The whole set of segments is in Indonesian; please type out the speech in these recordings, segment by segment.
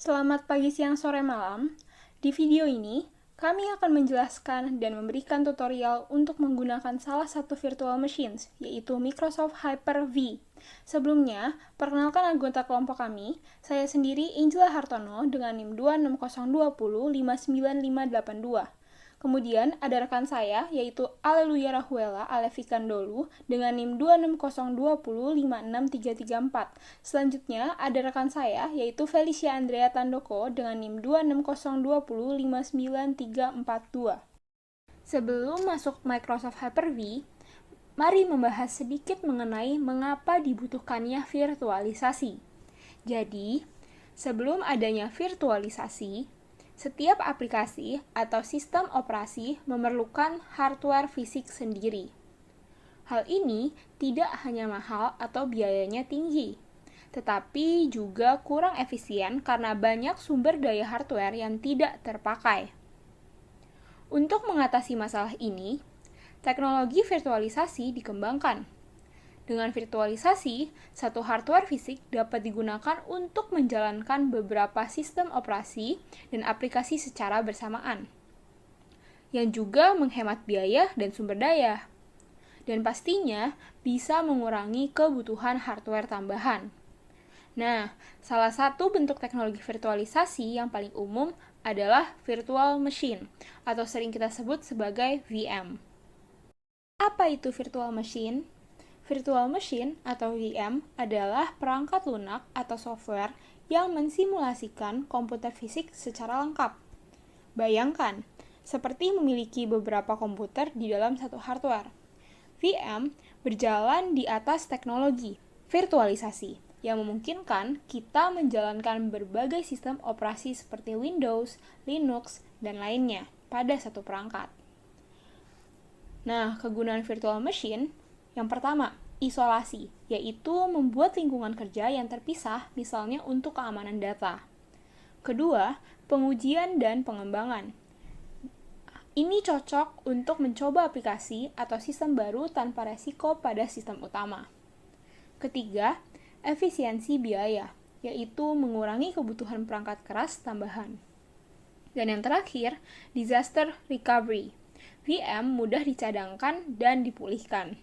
Selamat pagi, siang, sore, malam. Di video ini, kami akan menjelaskan dan memberikan tutorial untuk menggunakan salah satu virtual machines, yaitu Microsoft Hyper-V. Sebelumnya, perkenalkan anggota kelompok kami, saya sendiri Angela Hartono dengan NIM 26020595582. Kemudian ada rekan saya, yaitu Aleluya Rahuela Alevikan Dolu dengan NIM 26020563334. Selanjutnya ada rekan saya, yaitu Felicia Andrea Tandoko dengan NIM 26020593342. Sebelum masuk Microsoft Hyper-V, mari membahas sedikit mengenai mengapa dibutuhkannya virtualisasi. Jadi, sebelum adanya virtualisasi, setiap aplikasi atau sistem operasi memerlukan hardware fisik sendiri. Hal ini tidak hanya mahal atau biayanya tinggi, tetapi juga kurang efisien karena banyak sumber daya hardware yang tidak terpakai. Untuk mengatasi masalah ini, teknologi virtualisasi dikembangkan. Dengan virtualisasi, satu hardware fisik dapat digunakan untuk menjalankan beberapa sistem operasi dan aplikasi secara bersamaan, yang juga menghemat biaya dan sumber daya, dan pastinya bisa mengurangi kebutuhan hardware tambahan. Nah, salah satu bentuk teknologi virtualisasi yang paling umum adalah virtual machine, atau sering kita sebut sebagai VM. Apa itu virtual machine? Virtual machine atau VM adalah perangkat lunak atau software yang mensimulasikan komputer fisik secara lengkap. Bayangkan, seperti memiliki beberapa komputer di dalam satu hardware. VM berjalan di atas teknologi virtualisasi yang memungkinkan kita menjalankan berbagai sistem operasi seperti Windows, Linux, dan lainnya pada satu perangkat. Nah, kegunaan virtual machine yang pertama, isolasi, yaitu membuat lingkungan kerja yang terpisah, misalnya untuk keamanan data. Kedua, pengujian dan pengembangan. Ini cocok untuk mencoba aplikasi atau sistem baru tanpa resiko pada sistem utama. Ketiga, efisiensi biaya, yaitu mengurangi kebutuhan perangkat keras tambahan. Dan yang terakhir, disaster recovery. VM mudah dicadangkan dan dipulihkan.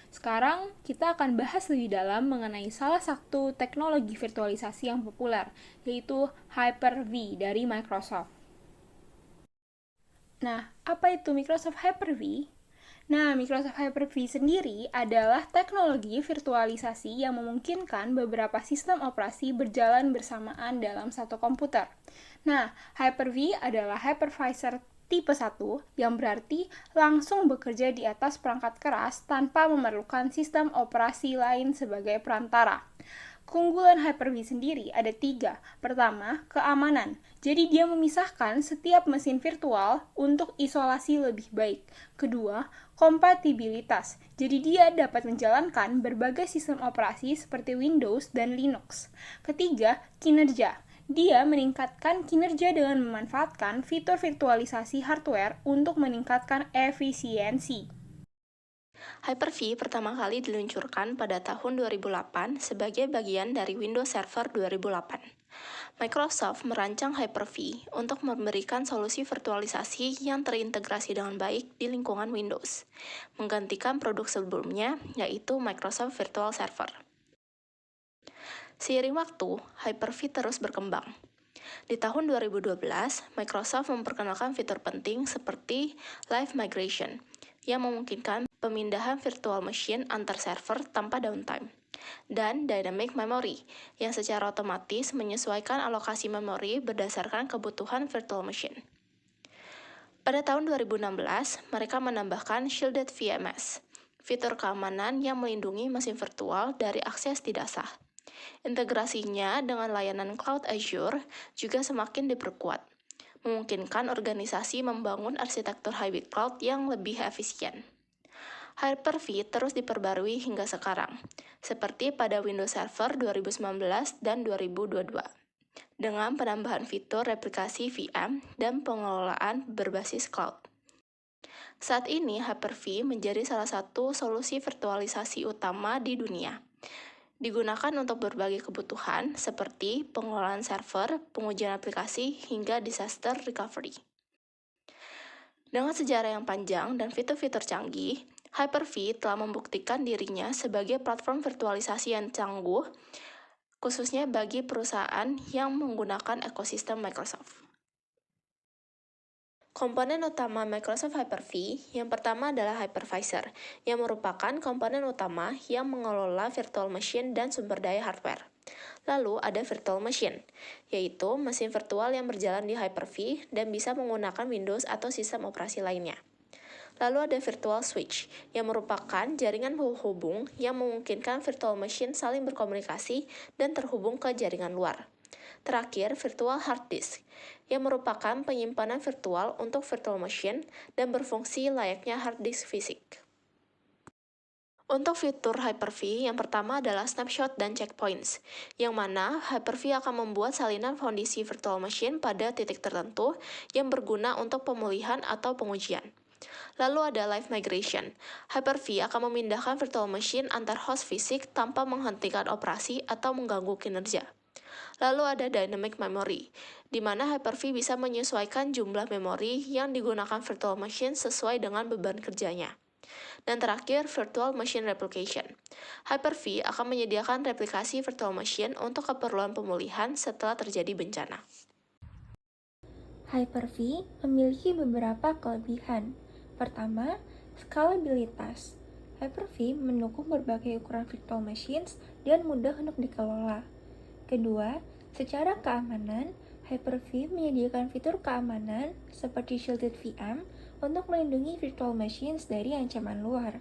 Sekarang kita akan bahas lebih dalam mengenai salah satu teknologi virtualisasi yang populer, yaitu Hyper-V dari Microsoft. Nah, apa itu Microsoft Hyper-V? Nah, Microsoft Hyper-V sendiri adalah teknologi virtualisasi yang memungkinkan beberapa sistem operasi berjalan bersamaan dalam satu komputer. Nah, Hyper-V adalah hypervisor tipe 1 yang berarti langsung bekerja di atas perangkat keras tanpa memerlukan sistem operasi lain sebagai perantara. Keunggulan Hyper-V sendiri ada 3. Pertama, keamanan. Jadi dia memisahkan setiap mesin virtual untuk isolasi lebih baik. Kedua, kompatibilitas. Jadi dia dapat menjalankan berbagai sistem operasi seperti Windows dan Linux. Ketiga, kinerja. Dia meningkatkan kinerja dengan memanfaatkan fitur virtualisasi hardware untuk meningkatkan efisiensi. Hyper-V pertama kali diluncurkan pada tahun 2008 sebagai bagian dari Windows Server 2008. Microsoft merancang Hyper-V untuk memberikan solusi virtualisasi yang terintegrasi dengan baik di lingkungan Windows, menggantikan produk sebelumnya, yaitu Microsoft Virtual Server. Seiring waktu, Hyper-V terus berkembang. Di tahun 2012, Microsoft memperkenalkan fitur penting seperti Live Migration, yang memungkinkan pemindahan virtual machine antar server tanpa downtime, dan Dynamic Memory, yang secara otomatis menyesuaikan alokasi memori berdasarkan kebutuhan virtual machine. Pada tahun 2016, mereka menambahkan Shielded VMS, fitur keamanan yang melindungi mesin virtual dari akses tidak sah. Integrasinya dengan layanan Cloud Azure juga semakin diperkuat, memungkinkan organisasi membangun arsitektur hybrid cloud yang lebih efisien. Hyper-V terus diperbarui hingga sekarang, seperti pada Windows Server 2019 dan 2022, dengan penambahan fitur replikasi VM dan pengelolaan berbasis cloud. Saat ini, Hyper-V menjadi salah satu solusi virtualisasi utama di dunia, Digunakan untuk berbagai kebutuhan seperti pengelolaan server, pengujian aplikasi, hingga disaster recovery. Dengan sejarah yang panjang dan fitur-fitur canggih, Hyper-V telah membuktikan dirinya sebagai platform virtualisasi yang cangguh, khususnya bagi perusahaan yang menggunakan ekosistem Microsoft. Komponen utama Microsoft Hyper-V yang pertama adalah hypervisor, yang merupakan komponen utama yang mengelola virtual machine dan sumber daya hardware. Lalu ada virtual machine, yaitu mesin virtual yang berjalan di Hyper-V dan bisa menggunakan Windows atau sistem operasi lainnya. Lalu ada virtual switch, yang merupakan jaringan penghubung yang memungkinkan virtual machine saling berkomunikasi dan terhubung ke jaringan luar. Terakhir, virtual hard disk, yang merupakan penyimpanan virtual untuk virtual machine dan berfungsi layaknya hard disk fisik. Untuk fitur Hyper-V, yang pertama adalah snapshot dan checkpoints, yang mana Hyper-V akan membuat salinan kondisi virtual machine pada titik tertentu yang berguna untuk pemulihan atau pengujian. Lalu ada live migration. Hyper-V akan memindahkan virtual machine antar host fisik tanpa menghentikan operasi atau mengganggu kinerja. Lalu ada dynamic memory, di mana Hyper-V bisa menyesuaikan jumlah memori yang digunakan virtual machine sesuai dengan beban kerjanya. Dan terakhir, virtual machine replication. Hyper-V akan menyediakan replikasi virtual machine untuk keperluan pemulihan setelah terjadi bencana. Hyper-V memiliki beberapa kelebihan. Pertama, skalabilitas. Hyper-V mendukung berbagai ukuran virtual machines dan mudah untuk dikelola. Kedua, secara keamanan, Hyper-V menyediakan fitur keamanan seperti Shielded VM untuk melindungi virtual machines dari ancaman luar.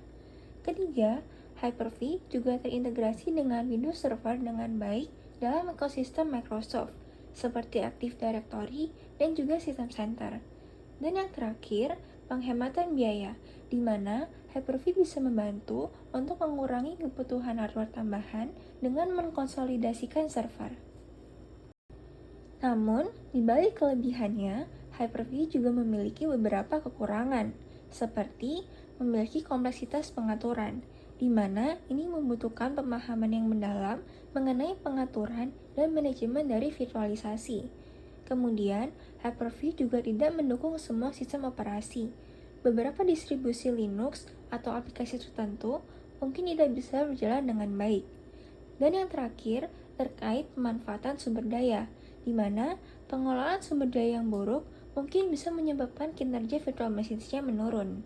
Ketiga, Hyper-V juga terintegrasi dengan Windows Server dengan baik dalam ekosistem Microsoft, seperti Active Directory dan juga System Center. Dan yang terakhir, penghematan biaya, di mana Hyper-V bisa membantu untuk mengurangi kebutuhan hardware tambahan dengan mengkonsolidasikan server. Namun, di balik kelebihannya, Hyper-V juga memiliki beberapa kekurangan, seperti memiliki kompleksitas pengaturan, di mana ini membutuhkan pemahaman yang mendalam mengenai pengaturan dan manajemen dari virtualisasi. Kemudian, Hyper-V juga tidak mendukung semua sistem operasi. Beberapa distribusi Linux atau aplikasi tertentu mungkin tidak bisa berjalan dengan baik. Dan yang terakhir, terkait pemanfaatan sumber daya, di mana pengelolaan sumber daya yang buruk mungkin bisa menyebabkan kinerja virtual machines-nya menurun.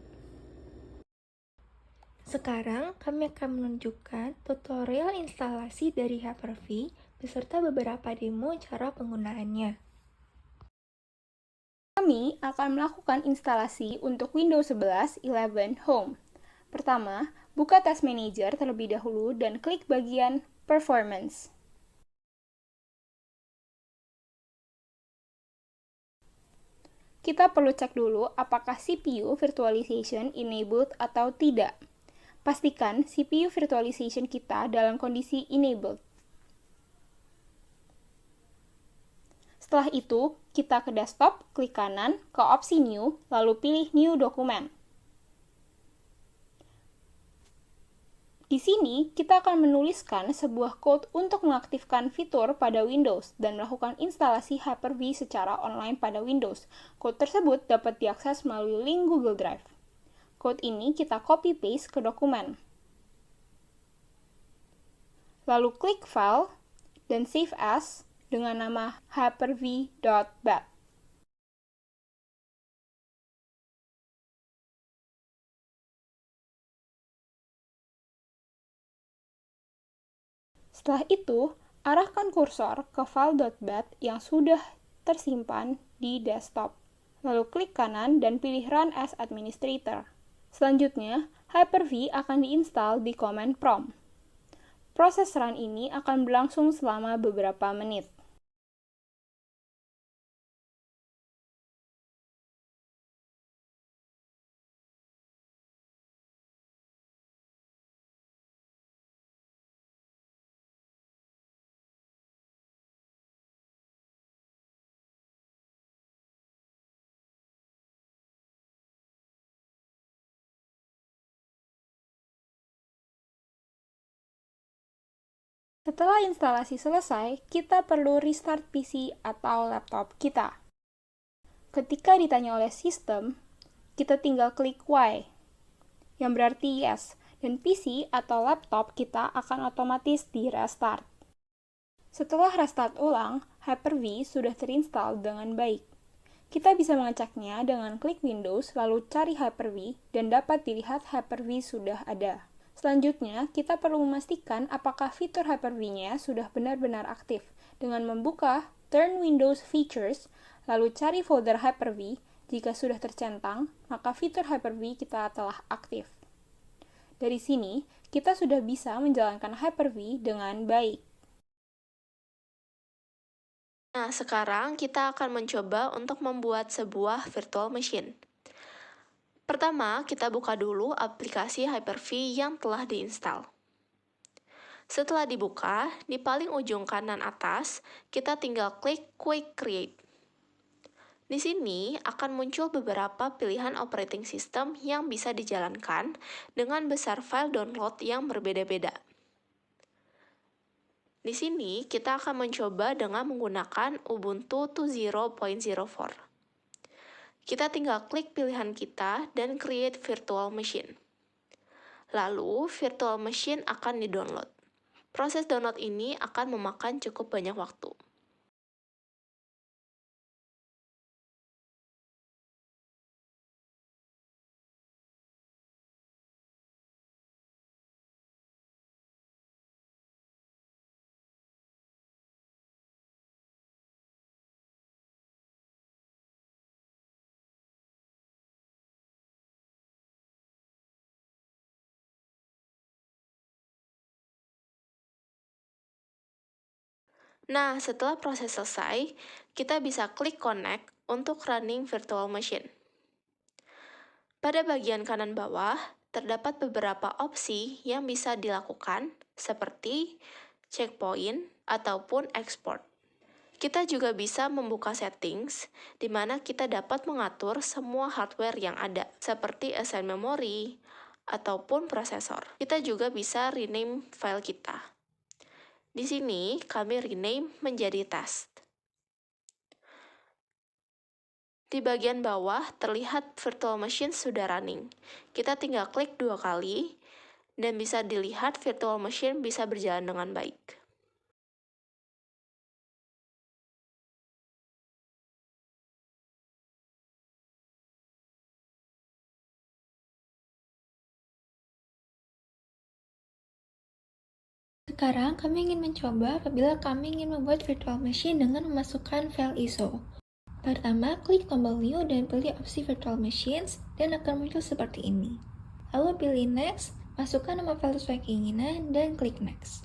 Sekarang, kami akan menunjukkan tutorial instalasi dari Hyper-V beserta beberapa demo cara penggunaannya. Kami akan melakukan instalasi untuk Windows 11 Home. Pertama, buka Task Manager terlebih dahulu dan klik bagian Performance. Kita perlu cek dulu apakah CPU virtualization enabled atau tidak. Pastikan CPU virtualization kita dalam kondisi enabled. Setelah itu, kita ke desktop, klik kanan, ke opsi New, lalu pilih New Document. Di sini, kita akan menuliskan sebuah code untuk mengaktifkan fitur pada Windows dan melakukan instalasi Hyper-V secara online pada Windows. Code tersebut dapat diakses melalui link Google Drive. Code ini kita copy-paste ke dokumen. Lalu klik File dan Save As dengan nama hyperv.bat. Setelah itu, arahkan kursor ke file.bat yang sudah tersimpan di desktop. Lalu klik kanan dan pilih Run as Administrator. Selanjutnya, Hyper-V akan diinstal di command prompt. Proses run ini akan berlangsung selama beberapa menit. Setelah instalasi selesai, kita perlu restart PC atau laptop kita. Ketika ditanya oleh sistem, kita tinggal klik Y, yang berarti yes, dan PC atau laptop kita akan otomatis di restart. Setelah restart ulang, Hyper-V sudah terinstall dengan baik. Kita bisa mengeceknya dengan klik Windows, lalu cari Hyper-V, dan dapat dilihat Hyper-V sudah ada. Selanjutnya, kita perlu memastikan apakah fitur Hyper-V-nya sudah benar-benar aktif. Dengan membuka Turn Windows Features, lalu cari folder Hyper-V, jika sudah tercentang, maka fitur Hyper-V kita telah aktif. Dari sini, kita sudah bisa menjalankan Hyper-V dengan baik. Nah, sekarang kita akan mencoba untuk membuat sebuah virtual machine. Pertama, kita buka dulu aplikasi Hyper-V yang telah diinstal. Setelah dibuka, di paling ujung kanan atas, kita tinggal klik Quick Create. Di sini akan muncul beberapa pilihan operating system yang bisa dijalankan dengan besar file download yang berbeda-beda. Di sini kita akan mencoba dengan menggunakan Ubuntu 20.04. Kita tinggal klik pilihan kita dan create virtual machine. Lalu, virtual machine akan di-download. Proses download ini akan memakan cukup banyak waktu. Nah, setelah proses selesai, kita bisa klik Connect untuk running virtual machine. Pada bagian kanan bawah, terdapat beberapa opsi yang bisa dilakukan, seperti checkpoint ataupun export. Kita juga bisa membuka settings, di mana kita dapat mengatur semua hardware yang ada, seperti assign memory ataupun prosesor. Kita juga bisa rename file kita. Di sini, kami rename menjadi test. Di bagian bawah, terlihat virtual machine sudah running. Kita tinggal klik 2 kali, dan bisa dilihat virtual machine bisa berjalan dengan baik. Sekarang kami ingin mencoba apabila kami ingin membuat virtual machine dengan memasukkan file ISO. Pertama, klik tombol New dan pilih opsi Virtual Machines dan akan muncul seperti ini. Lalu pilih Next, masukkan nama file sesuai keinginan dan klik Next.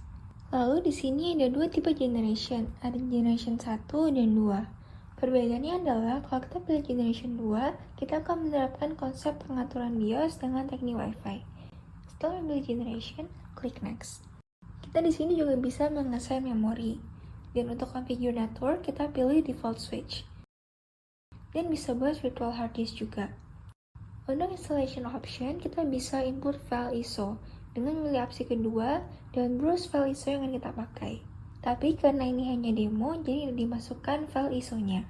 Lalu di sini ada dua tipe generation, ada generation 1 dan 2. Perbedaannya adalah kalau kita pilih generation 2, kita akan menerapkan konsep pengaturan BIOS dengan teknik Wi-Fi. Setelah memilih generation, klik Next. Kita di sini juga bisa mengassign memori. Dan untuk configure network, kita pilih default switch. Dan bisa buat virtual hard disk juga. Untuk installation option, kita bisa input file ISO dengan memilih opsi kedua dan browse file ISO yang akan kita pakai. Tapi karena ini hanya demo, jadi tidak dimasukkan file ISO-nya.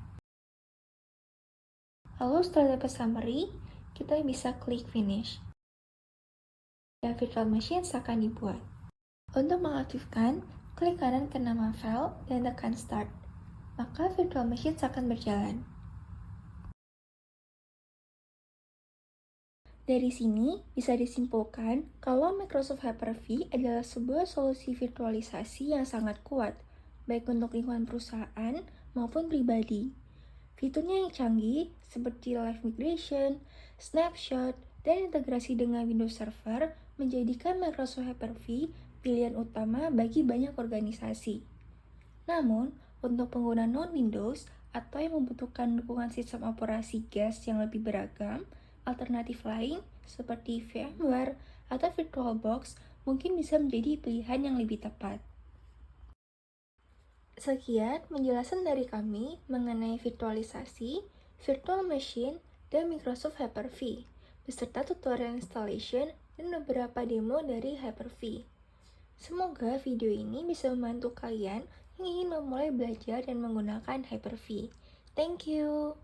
Lalu setelah dapat summary, kita bisa klik finish. Dan virtual machine akan dibuat. Untuk mengaktifkan, klik kanan ke nama file dan tekan Start. Maka virtual machine akan berjalan. Dari sini, bisa disimpulkan kalau Microsoft Hyper-V adalah sebuah solusi virtualisasi yang sangat kuat, baik untuk lingkungan perusahaan maupun pribadi. Fiturnya yang canggih, seperti live migration, snapshot, dan integrasi dengan Windows Server, menjadikan Microsoft Hyper-V pilihan utama bagi banyak organisasi. Namun, untuk pengguna non-Windows atau yang membutuhkan dukungan sistem operasi gas yang lebih beragam, alternatif lain seperti VMware atau VirtualBox mungkin bisa menjadi pilihan yang lebih tepat. Sekian penjelasan dari kami mengenai virtualisasi, virtual machine, dan Microsoft Hyper-V, beserta tutorial installation dan beberapa demo dari Hyper-V. Semoga video ini bisa membantu kalian yang ingin memulai belajar dan menggunakan Hyper-V. Thank you!